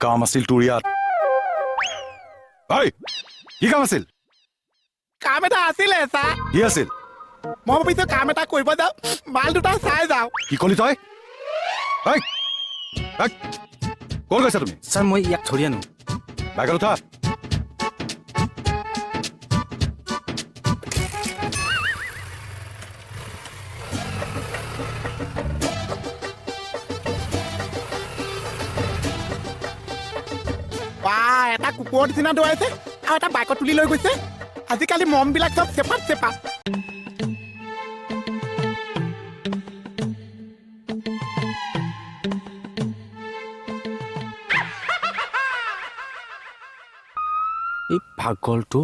কাম আছিল তোৰ ইয়াত ঐ কি কাম আছিল কাম এটা আছিলে ছাৰ কি আছিল মই ভাবিছো কাম এটা কৰিব যাওঁ মাল দুটা চাই যাওঁ কি কলি তই ঐ ঐ ক'ত গৈছা তুমি ছাৰ মই ইয়াক ধৰি আনো বাইকত উঠা বা এটা কুকুৰৰ নিচিনা দৌৰাইছে আৰু এটা বাইকত তুলি লৈ গৈছে আজিকালি মমবিলাক চব চেপাত চেপাত এই পাগলটো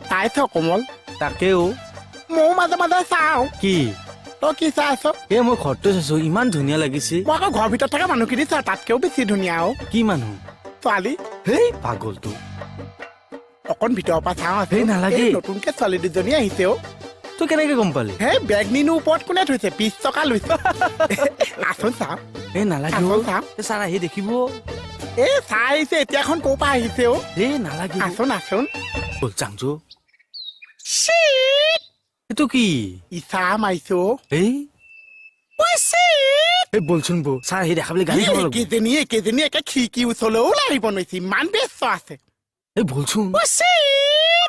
চাইছ কোমল তাকেও ময়ো মাজে মাজে চাওঁ কি তই কি চাই আছ এই মই ঘৰটো চাইছো ইমান ধুনীয়া লাগিছে মই আকৌ ঘৰৰ ভিতৰত থকা মানুহখিনি চাওঁ তাতকেও বেছি ধুনীয়া আৰু কি মানুহ ছোৱালী হেই পাগলটো অকণ ভিতৰৰ পৰা চাওঁ হেই, নালাগে। এই নতুনকে ছোৱালী দুজনী আহিছে অ তই কেনেকে গম পালি হে বেগ নিনো ওপৰত কোনে থৈছে 20 টকা লৈছে আচোন চাওঁ এই নালাগে আচোন অ। চাওঁ এই ছাৰ আহি দেখিব এই চাই আহিছে এতিয়াখন ক'ৰ পৰা আহিছে অ এই নালাগে আচোন আচোন বল চাংজো এইটো কি ইচা মাৰিছো এই এই বলচোন বৌ ছাৰ আহি দেখা বুলি গালি খাব লাগিব কেইজনী একে খিৰিকী ওচৰলৈও ওলাই আহিব নোৱাৰিছে ইমান ব্যস্ত আছে এই বলচোন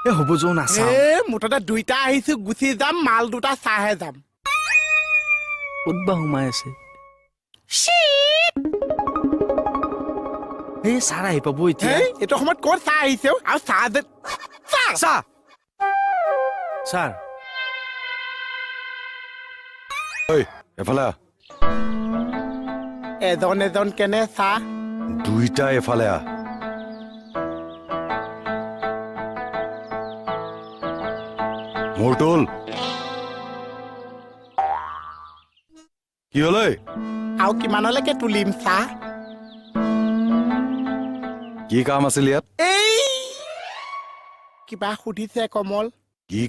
এই হ'ব যোৱা নাচাওঁ এ মুঠতে দুইটা আহিছো গুচি যাম মাল দুটা চাহে যাম ক'ত বা সোমাই আছে এই ছাৰ আহি পাব এতিয়া হেই এইটো সময়ত ক'ত চাহ আহিছে অ? আৰু চাহ যে চাহ ছাৰ ছাৰ ঐ এফালে আহ এজন এজন কেনে চাহ দুইটা এফালে আহ মূৰটোল কি হ'ল ঐ আৰু কিমানলৈকে তুলিম চাহ কি কাম আছিল ইয়াত এই কিবা সুধিছে কমল কি